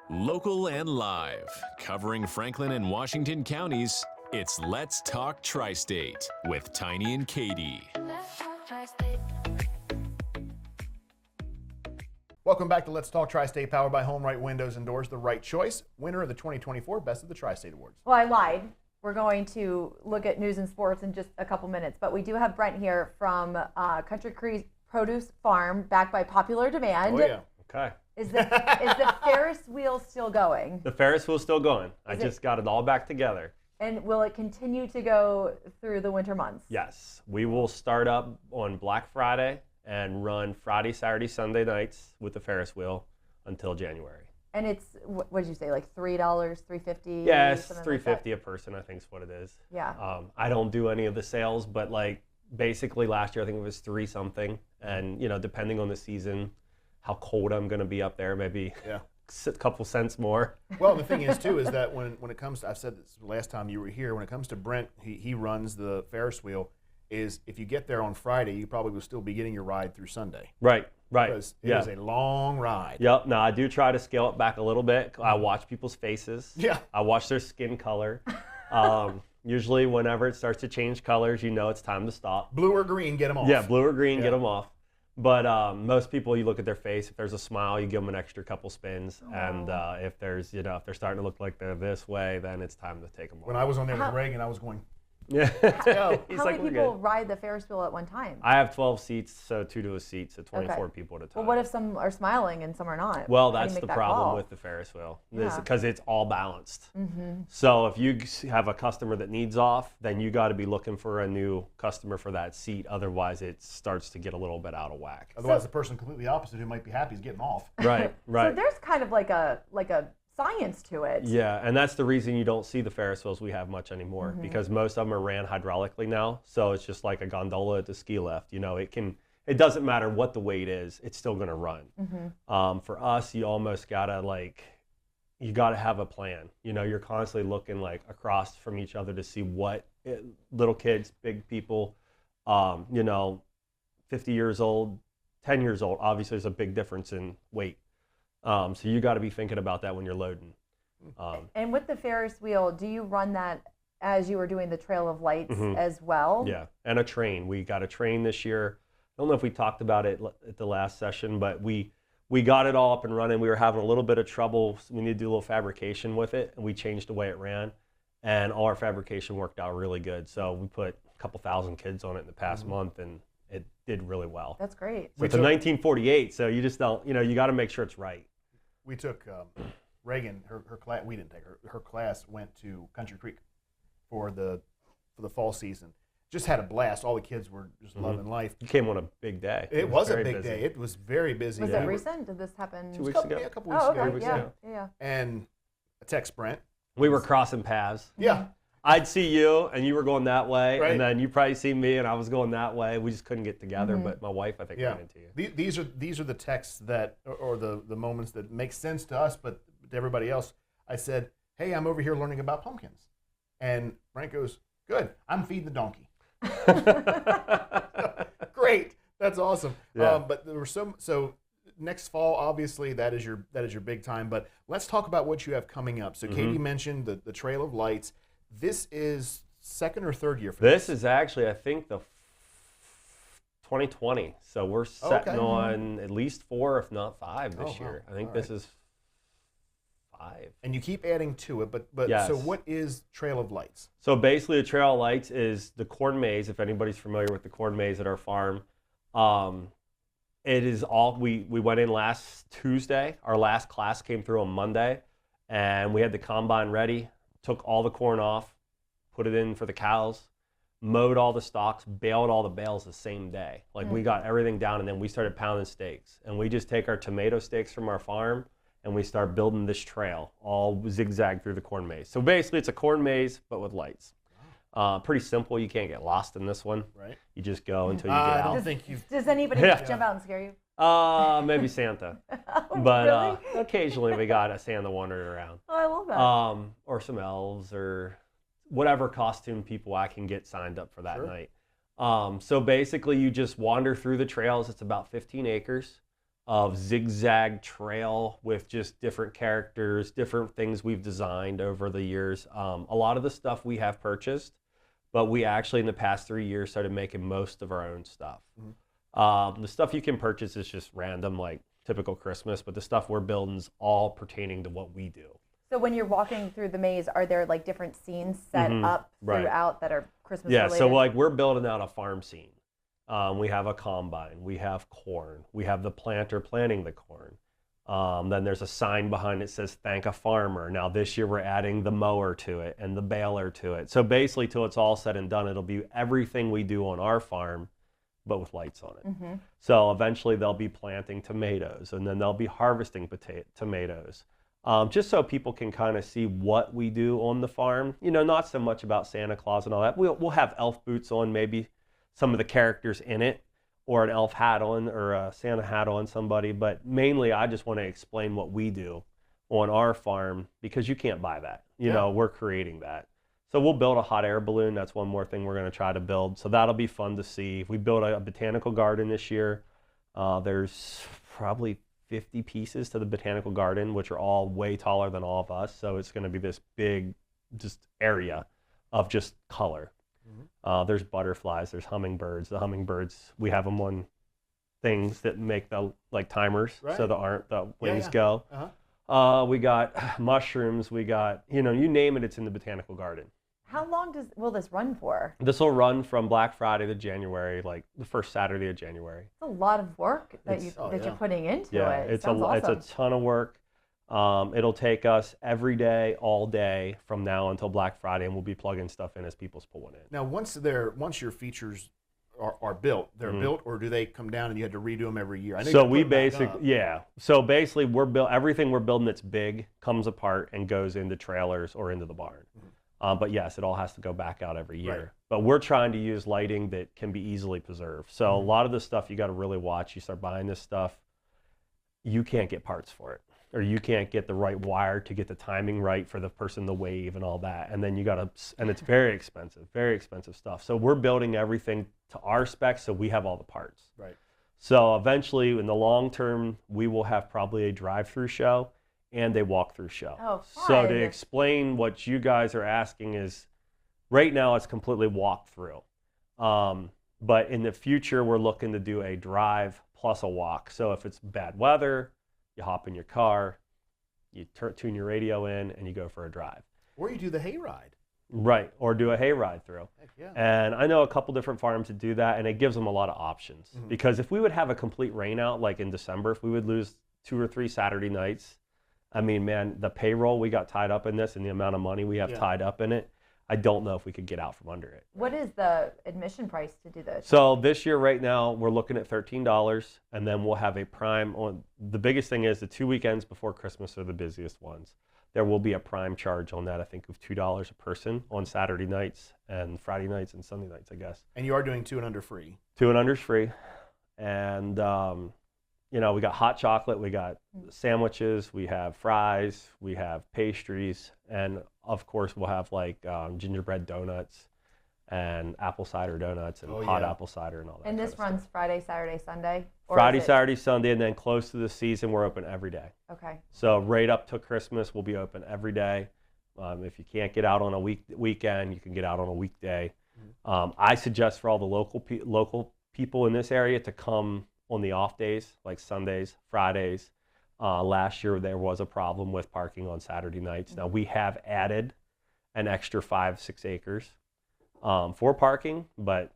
Local and live, covering Franklin and Washington counties, it's Let's Talk Tri-State with Tiny and Katy. Welcome back to Let's Talk Tri-State, powered by Home Right Windows and Doors, the right choice, winner of the 2024 Best of the Tri-State Awards. Well, I lied. We're going to look at news and sports in just a couple minutes, but we do have Brent here from Country Creek Produce Farm, backed by popular demand. Oh, yeah. Okay. Is the Ferris wheel still going? The Ferris wheel's still going. I just got it all back together. And will it continue to go through the winter months? Yes. We will start up on Black Friday and run Friday, Saturday, Sunday nights with the Ferris wheel until January. And it's, what did you say, like $3, $3.50? Yeah, it's $3.50 a person, I think is what it is. Yeah. I don't do any of the sales, but like basically last year I think it was $3 something. And, you know, depending on the season, how cold I'm going to be up there, maybe a couple cents more. Well, the thing is, too, is that when it comes to, I've said this last time you were here, when it comes to Brent, he runs the Ferris wheel, is if you get there on Friday, you probably will still be getting your ride through Sunday. Right. Because it is a long ride. Yep. No, I do try to scale it back a little bit. I watch people's faces. Yeah. I watch their skin color. Usually whenever it starts to change colors, you know it's time to stop. Blue or green, get them off. Yeah, blue or green, get them off. But most people, you look at their face. If there's a smile, you give them an extra couple spins. Oh. And if there's, if they're starting to look like they're this way, then it's time to take them off. When I was on there with Reagan, I was going, yeah. How many people ride the Ferris wheel at one time? I have 12 seats, so 2 to a seat, so 24 people at a time. Well, what if some are smiling and some are not? Well, that's the problem with the Ferris wheel, because it's all balanced. Mm-hmm. So if you have a customer that needs off, then you got to be looking for a new customer for that seat. Otherwise, it starts to get a little bit out of whack. Otherwise, the person completely opposite who might be happy is getting off. Right, right. So there's kind of like a science to it. Yeah, and that's the reason you don't see the Ferris wheels we have much anymore, because most of them are ran hydraulically now. So it's just like a gondola at the ski lift. You know, it doesn't matter what the weight is, it's still going to run. Mm-hmm. For us, you almost gotta you gotta have a plan. You know, you're constantly looking like across from each other to see what little kids, big people, 50 years old, 10 years old. Obviously, there's a big difference in weight. So you got to be thinking about that when you're loading. And with the Ferris wheel, do you run that as you were doing the Trail of Lights as well? Yeah, and a train. We got a train this year. I don't know if we talked about it at the last session, but we got it all up and running. We were having a little bit of trouble. We needed to do a little fabrication with it, and we changed the way it ran. And all our fabrication worked out really good. So we put a couple thousand kids on it in the past month, and it did really well. That's great. So it's a 1948, so you just don't, you got to make sure it's right. We took Reagan, her class. We didn't take her. Her class went to Country Creek for the fall season. Just had a blast. All the kids were just loving life. You came on a big day. It was a big day. It was very busy. Was it recent? Did this happen 2 weeks ago? Yeah, a couple weeks ago. 2 weeks ago. Yeah. And I text Brent. We were crossing paths. Yeah. I'd see you, and you were going that way, right. And then you probably see me, and I was going that way. We just couldn't get together, but my wife, I think, ran into you. These are the texts that, or the moments that make sense to us, but to everybody else. I said, hey, I'm over here learning about pumpkins. And Brent goes, good, I'm feeding the donkey. Great, that's awesome. Yeah. But there were so next fall, obviously, that is your big time. But let's talk about what you have coming up. So Katy mentioned the Trail of Lights. This is second or third year for this? This is actually, I think, the 2020. So we're setting on at least 4, if not 5 this year. I think this is 5. And you keep adding to it, but yes. So what is Trail of Lights? So basically, the Trail of Lights is the corn maze, if anybody's familiar with the corn maze at our farm. It is all, we went in last Tuesday. Our last class came through on Monday, and we had the combine ready. Took all the corn off, put it in for the cows, mowed all the stalks, baled all the bales the same day. Like we got everything down, and then we started pounding stakes. And we just take our tomato stakes from our farm, and we start building this trail, all zigzag through the corn maze. So basically it's a corn maze, but with lights. Pretty simple. You can't get lost in this one. Right. You just go until you get out. Does anybody jump out and scare you? Maybe Santa. Oh, But really? occasionally we got a Santa wandering around. Oh, I love that. Or some elves or whatever costume people I can get signed up for that night. So basically you just wander through the trails. It's about 15 acres. of zigzag trail with just different characters, different things we've designed over the years. A lot of the stuff we have purchased, but we actually in the past 3 years started making most of our own stuff. The stuff you can purchase is just random, like typical Christmas, but the stuff we're building is all pertaining to what we do. So when you're walking through the maze, are there like different scenes set up throughout that are Christmas related? So like we're building out a farm scene. We have a combine, we have corn, we have the planter planting the corn. Then there's a sign behind it that says thank a farmer. Now this year we're adding the mower to it and the baler to it. So basically till it's all said and done, it'll be everything we do on our farm, but with lights on it. So eventually they'll be planting tomatoes and then they'll be harvesting tomatoes. Just so people can kind of see what we do on the farm. You know, not so much about Santa Claus and all that. We'll have elf boots on, maybe some of the characters in it, or an elf hat on, or a Santa hat on somebody. But mainly, I just want to explain what we do on our farm because you can't buy that. You know, we're creating that. So we'll build a hot air balloon. That's one more thing we're going to try to build. So that'll be fun to see. We built a botanical garden this year. There's probably 50 pieces to the botanical garden, which are all way taller than all of us. So it's going to be this big just area of just color. There's butterflies, there's hummingbirds. The hummingbirds, we have them on things that make the like timers, so the wings go. We got mushrooms, we got, you know, you name it, it's in the botanical garden. How long will this run for? This will run from Black Friday to January, like the first Saturday of January. It's a lot of work that you're putting into it. It's a ton of work. It'll take us every day, all day from now until Black Friday, and we'll be plugging stuff in as people's pulling in. Now, once your features are built, they're built, or do they come down and you had to redo them every year? I know so we basically, So basically, everything we're building that's big comes apart and goes into trailers or into the barn. But yes, it all has to go back out every year. Right. But we're trying to use lighting that can be easily preserved. So a lot of the stuff you got to really watch. You start buying this stuff, you can't get parts for it. Or you can't get the right wire to get the timing right for the person to wave and all that. And then you got to, and it's very expensive stuff. So we're building everything to our specs so we have all the parts. Right. So eventually in the long term, we will have probably a drive-through show and a walk-through show. Oh, fun. So to explain what you guys are asking is, right now it's completely walk-through. But in the future, we're looking to do a drive plus a walk. So if it's bad weather, you hop in your car, you tune your radio in, and you go for a drive. Or you do the hayride. Right, or do a hayride through. Heck yeah. And I know a couple different farms that do that, and it gives them a lot of options. Because if we would have a complete rain out, like in December, if we would lose 2 or 3 Saturday nights, I mean, man, the payroll we got tied up in this and the amount of money we have tied up in it, I don't know if we could get out from under it. What is the admission price to do this? So this year, right now, we're looking at $13, and then we'll have a prime on. The biggest thing is the 2 weekends before Christmas are the busiest ones. There will be a prime charge on that, I think, of $2 a person on Saturday nights and Friday nights and Sunday nights, I guess. And you are doing 2 and under free. 2 and under is free. And, you know, we got hot chocolate, we got sandwiches, we have fries, we have pastries, and of course we'll have like gingerbread donuts and apple cider donuts and hot apple cider and all that. And this runs Friday, Saturday, Sunday? Friday, Saturday, Sunday, and then close to the season, we're open every day. Okay. So right up to Christmas, we'll be open every day. If you can't get out on a weekend, you can get out on a weekday. I suggest for all the local people in this area to come on the off days, like Sundays, Fridays. Last year there was a problem with parking on Saturday nights. Now we have added an extra 5-6 acres for parking, but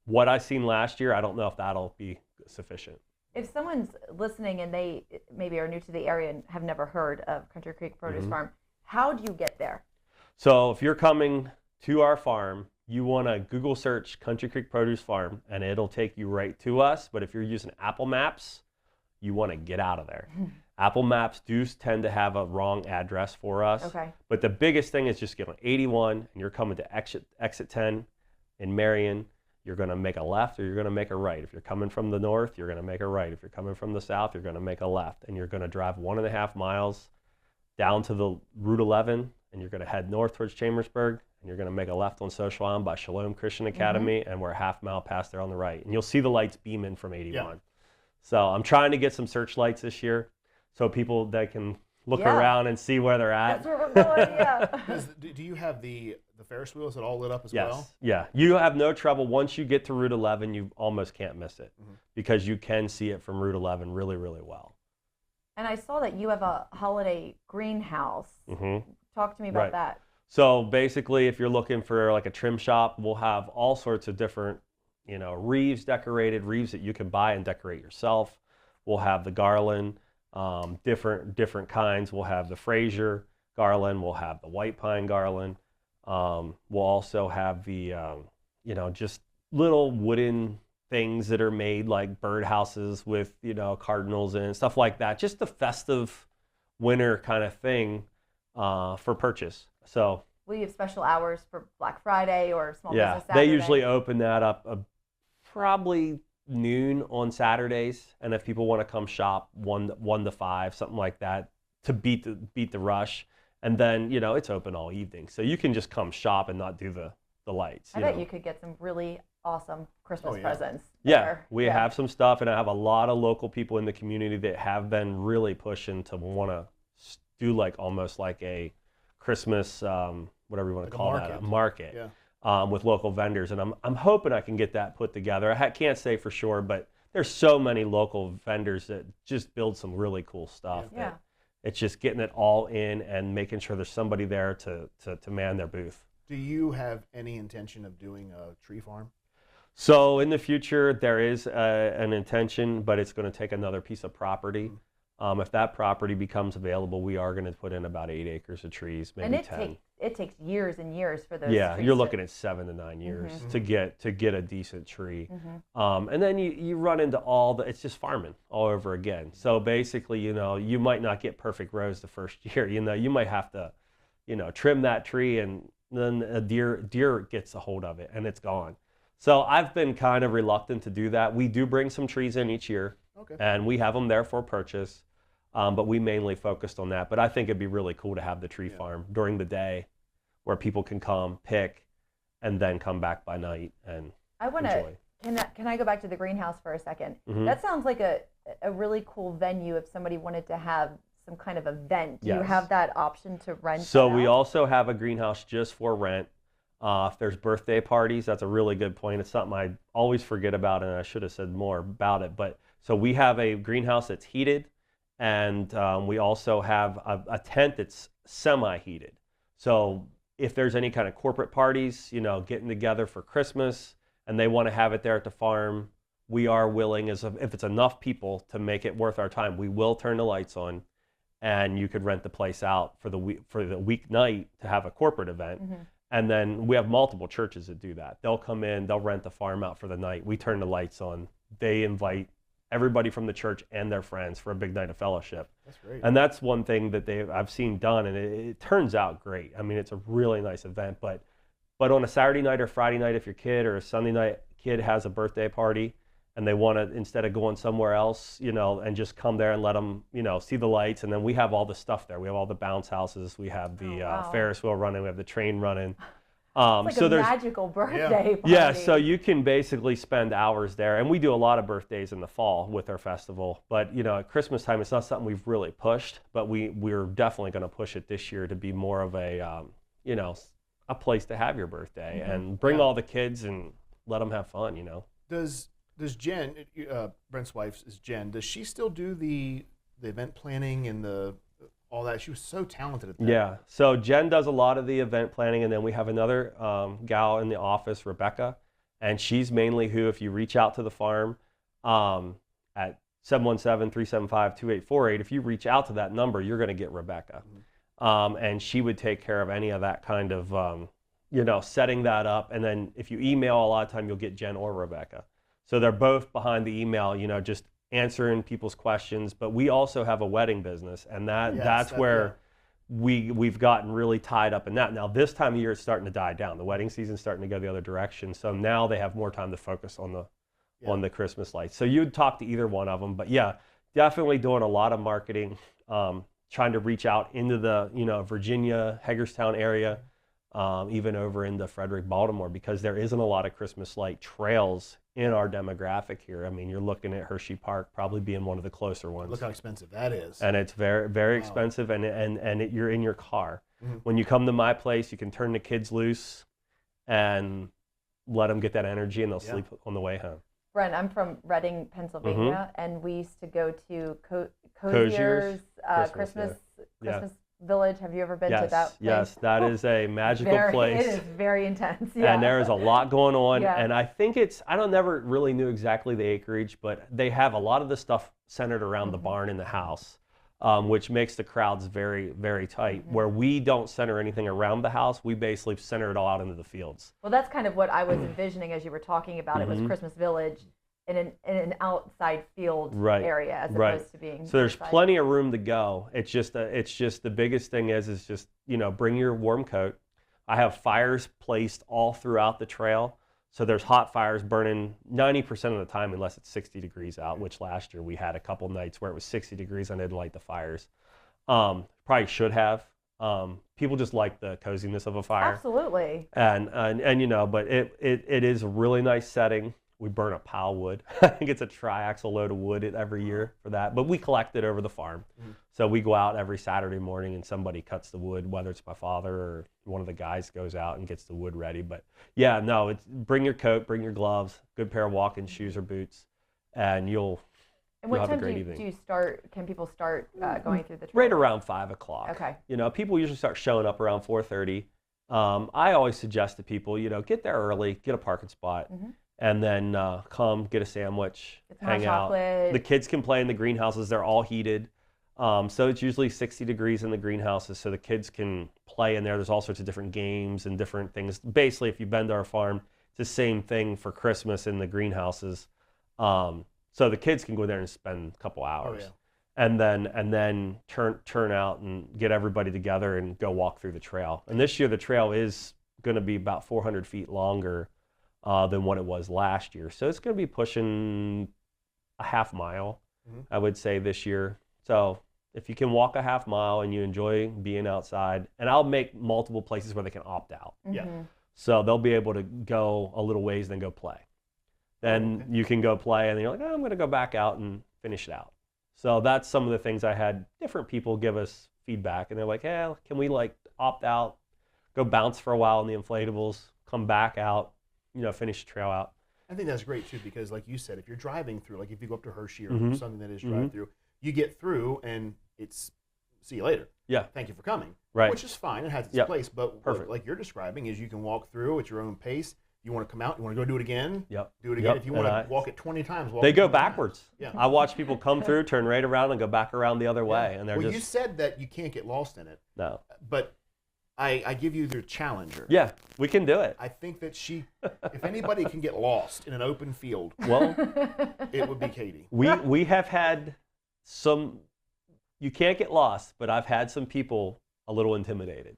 what I seen last year, I don't know if that'll be sufficient. If someone's listening and they maybe are new to the area and have never heard of Country Creek Produce Farm, how do you get there? So if you're coming to our farm, you want to Google search Country Creek Produce Farm, and it'll take you right to us. But if you're using Apple Maps, you want to get out of there. Apple Maps do tend to have a wrong address for us. Okay. But the biggest thing is just get on 81, and you're coming to exit 10 in Marion. You're going to make a left or you're going to make a right. If you're coming from the north, you're going to make a right. If you're coming from the south, you're going to make a left. And you're going to drive 1.5 miles down to the Route 11, and you're going to head north towards Chambersburg, and you're going to make a left on Social Island by Shalom Christian Academy, and we're a half mile past there on the right. And you'll see the lights beaming from 81. So I'm trying to get some searchlights this year so people that can look Yeah. around and see where they're at. That's where we're going. Yeah. Do you have the Ferris wheels that all lit up as Yes. well? Yeah. You have no trouble. Once you get to Route 11, you almost can't miss it because you can see it from Route 11 really, really well. And I saw that you have a holiday greenhouse. Talk to me about Right. that. So basically, if you're looking for like a trim shop, we'll have all sorts of different, wreaths, decorated wreaths that you can buy and decorate yourself. We'll have the garland, different kinds. We'll have the Fraser garland. We'll have the white pine garland. We'll also have the, just little wooden things that are made like birdhouses with, cardinals and stuff like that. Just the festive winter kind of thing for purchase. So Will you have special hours for Black Friday or Small yeah, Business Saturday? they usually open that up probably noon on Saturdays, and if people want to come shop 1 to 5, something like that, to beat the rush, and then it's open all evening, so you can just come shop and not do the lights. I bet you could get some really awesome Christmas presents. Yeah, there. we have some stuff, and I have a lot of local people in the community that have been really pushing to want to do almost like a Christmas, whatever you want to call that, a market. Yeah. With local vendors, and I'm hoping I can get that put together. I can't say for sure, but there's so many local vendors that just build some really cool stuff. Yeah. It's just getting it all in and making sure there's somebody there to man their booth. Do you have any intention of doing a tree farm? So in the future, there is an intention, but it's going to take another piece of property. If that property becomes available, we are going to put in about 8 acres of trees, maybe And 10. it takes years and years for those. Yeah, trees you're to- looking at 7 to 9 years to get a decent tree, and then you run into it's just farming all over again. So basically, you might not get perfect rows the first year. You might have to, trim that tree, and then a deer gets a hold of it and it's gone. So I've been kind of reluctant to do that. We do bring some trees in each year, and we have them there for purchase. But we mainly focused on that. But I think it'd be really cool to have the tree farm during the day where people can come, pick, and then come back by night and enjoy. Can I go back to the greenhouse for a second? That sounds like a really cool venue if somebody wanted to have some kind of event. Do you Yes. have that option to rent? So that we out? also have a greenhouse just for rent. If there's birthday parties, that's a really good point. It's something I always forget about, and I should have said more about it. But so we have a greenhouse that's heated. And we also have a tent that's semi-heated. So if there's any kind of corporate parties, getting together for Christmas, and they want to have it there at the farm, we are willing, if it's enough people to make it worth our time, we will turn the lights on, and you could rent the place out for the weeknight to have a corporate event. And then we have multiple churches that do that. They'll come in, they'll rent the farm out for the night. We turn the lights on. They invite everybody from the church and their friends for a big night of fellowship. That's great. And that's one thing that I've seen done, and it turns out great. I mean, it's a really nice event, but on a Saturday night or Friday night, if your kid or a Sunday night kid has a birthday party and they want to, instead of going somewhere else, and just come there and let them, see the lights. And then we have all the stuff there. We have all the bounce houses. We have the Ferris wheel running. We have the train running. It's like a magical birthday party. Yeah, so you can basically spend hours there, and we do a lot of birthdays in the fall with our festival. But at Christmas time, it's not something we've really pushed, but we're definitely going to push it this year to be more of a a place to have your birthday and bring all the kids and let them have fun. Does Jen, Brent's wife is Jen? Does she still do the event planning and all that? She was so talented at that. Yeah, so Jen does a lot of the event planning, and then we have another gal in the office, Rebecca, and she's mainly who, if you reach out to the farm at 717-375-2848, if you reach out to that number, you're going to get Rebecca. And she would take care of any of that kind of, setting that up. And then if you email, a lot of time you'll get Jen or Rebecca. So they're both behind the email, just answering people's questions. But we also have a wedding business, and that's where we've gotten really tied up in that. Now this time of year it's starting to die down. The wedding season's starting to go the other direction. So now they have more time to focus on the Christmas lights. So you'd talk to either one of them. But yeah, definitely doing a lot of marketing, trying to reach out into the Virginia, Hagerstown area. even over into Frederick, Baltimore, because there isn't a lot of Christmas light trails in our demographic here. I mean, you're looking at Hershey Park probably being one of the closer ones. Look how expensive that is. And it's very, very expensive, and you're in your car. When you come to my place, you can turn the kids loose and let them get that energy, and they'll sleep on the way home. Brent, I'm from Reading, Pennsylvania, and we used to go to Cozier's Christmas Village. Have you ever been to that place? Yes, that is a magical place. It is very intense. Yeah. And there is a lot going on. Yeah. And I think I never really knew exactly the acreage, but they have a lot of the stuff centered around the barn and the house, which makes the crowds very, very tight. Where we don't center anything around the house, we basically center it all out into the fields. Well, that's kind of what I was envisioning as you were talking about it, was Christmas Village in an outside field area as opposed to being so there's inside. Plenty of room to go. It's just the biggest thing is just, bring your warm coat. I have fires placed all throughout the trail, so there's hot fires burning 90% of the time unless it's 60 degrees out, which last year we had a couple nights where it was 60 degrees and I didn't light the fires. Probably should have. People just like the coziness of a fire. Absolutely. And but it is a really nice setting. We burn a pile of wood. I think it's a triaxle load of wood every year for that. But we collect it over the farm. So we go out every Saturday morning and somebody cuts the wood, whether it's my father or one of the guys goes out and gets the wood ready. But yeah, no, bring your coat, bring your gloves, good pair of walking shoes or boots, and you'll what have a time great evening. can people start going through the trail? Right around 5 o'clock. Okay. People usually start showing up around 4:30. I always suggest to people, get there early, get a parking spot. And then come get a sandwich, hang out. The kids can play in the greenhouses. They're all heated. So it's usually 60 degrees in the greenhouses, so the kids can play in there. There's all sorts of different games and different things. Basically, if you've been to our farm, it's the same thing for Christmas in the greenhouses. So the kids can go there and spend a couple hours. And then turn out and get everybody together and go walk through the trail. And this year, the trail is going to be about 400 feet longer than what it was last year. So it's going to be pushing a half mile, I would say, this year. So if you can walk a half mile and you enjoy being outside, and I'll make multiple places where they can opt out. So they'll be able to go a little ways, then go play. Then you can go play, and then you're like, I'm going to go back out and finish it out. So that's some of the things I had different people give us feedback, and they're like, hey, can we opt out, go bounce for a while in the inflatables, come back out, finish the trail out. I think that's great too, because like you said, if you're driving through, like if you go up to Hershey or something that is drive through, you get through and it's see you later. Yeah. Thank you for coming. Right. Which is fine. It has its place. But what, like you're describing is you can walk through at your own pace. You want to come out, you want to go do it again, do it again. If you want to walk it 20 times, they go backwards. I watch people come through, turn right around, and go back around the other way. And they're you said that you can't get lost in it. No. But I give you the challenger. Yeah, we can do it. I think that if anybody can get lost in an open field, it would be Katy. We have had some, you can't get lost, but I've had some people a little intimidated.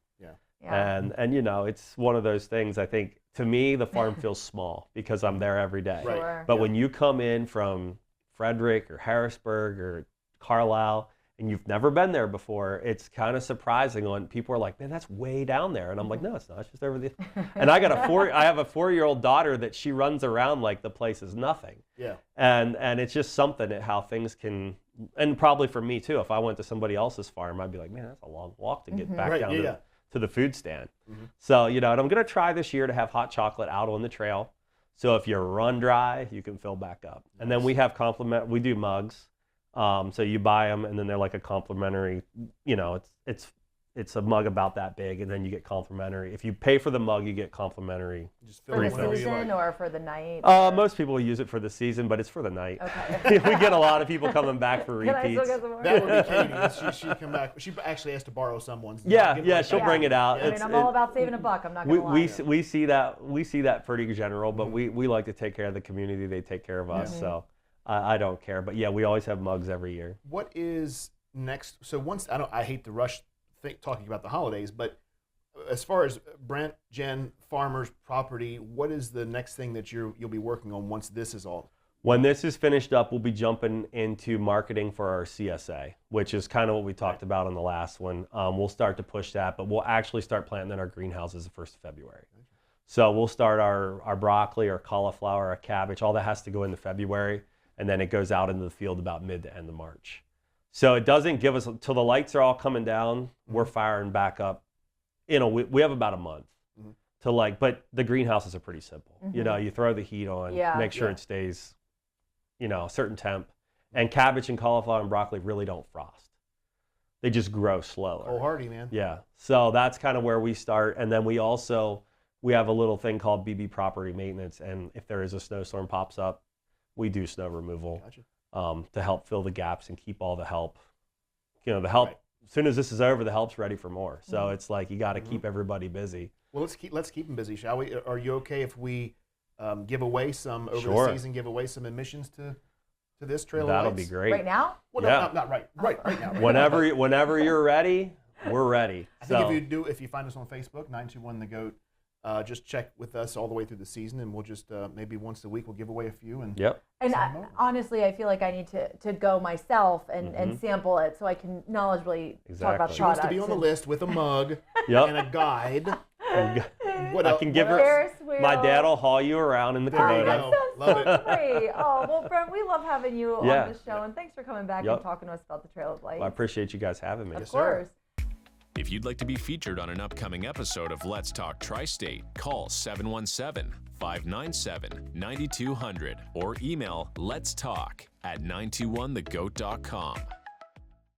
And it's one of those things. I think to me the farm feels small because I'm there every day. Sure. But when you come in from Frederick or Harrisburg or Carlisle and you've never been there before, it's kind of surprising when people are like, man, that's way down there. And I'm like, no, it's not. It's just over the. And I have a 4-year-old daughter that she runs around like the place is nothing. Yeah. And it's just something at how things can, and probably for me too, if I went to somebody else's farm, I'd be like, man, that's a long walk to get back down to the food stand. So, and I'm going to try this year to have hot chocolate out on the trail. So if you run dry, you can fill back up. Nice. And then we have we do mugs. So you buy them and then they're like a complimentary, it's a mug about that big and then you get complimentary. If you pay for the mug, you get complimentary. Just for the season or for the night? Most people use it for the season, but it's for the night. Okay. We get a lot of people coming back for repeats. Can I still get some more? That would be Katy. She come back. She actually has to borrow someone's. She'll bring it out. I mean, I'm all about saving a buck. I'm not going to lie. We see that pretty general, but we like to take care of the community. They take care of us, so I don't care. But we always have mugs every year. What is next? So I hate to rush talking about the holidays, but as far as Brent, Jen, farmers, property, what is the next thing that you'll be working on once this is all? When this is finished up, we'll be jumping into marketing for our CSA, which is kind of what we talked about on the last one. We'll start to push that, but we'll actually start planting in our greenhouses the 1st of February. So we'll start our broccoli, our cauliflower, our cabbage, all that has to go into February, and then it goes out into the field about mid to end of March. So it doesn't give us, till the lights are all coming down, we're firing back up. We have about a month to but the greenhouses are pretty simple. You throw the heat on, make sure it stays, a certain temp. And cabbage and cauliflower and broccoli really don't frost. They just grow slower. Oh, hardy, man. Yeah. So that's kind of where we start. And then we have a little thing called BB property maintenance. And if there is a snowstorm pops up, we do snow removal to help fill the gaps and keep all the help. The help, as soon as this is over, the help's ready for more. So it's like you got to keep everybody busy. Well, let's keep them busy, shall we? Are you okay if we give away some over the season? Give away some admissions to this Trail of Lights? That'll be great. Right now? Well, no, not right now. Whenever you're ready, we're ready. I think if you find us on Facebook, 921 The Goat, just check with us all the way through the season, and we'll just maybe once a week we'll give away a few. And And honestly, I feel like I need to go myself and sample it so I can knowledgeably talk about the She wants products. to be on the list with a mug and a guide. What I can give her. My dad will haul you around in the Kubota. That sounds Love so it. great. Oh, well, Brent, we love having you on the show, and thanks for coming back and talking to us about the Trail of Lights. Well, I appreciate you guys having me. Of course. If you'd like to be featured on an upcoming episode of Let's Talk Tri-State, call 717-597-9200 or email letstalk@921thegoat.com.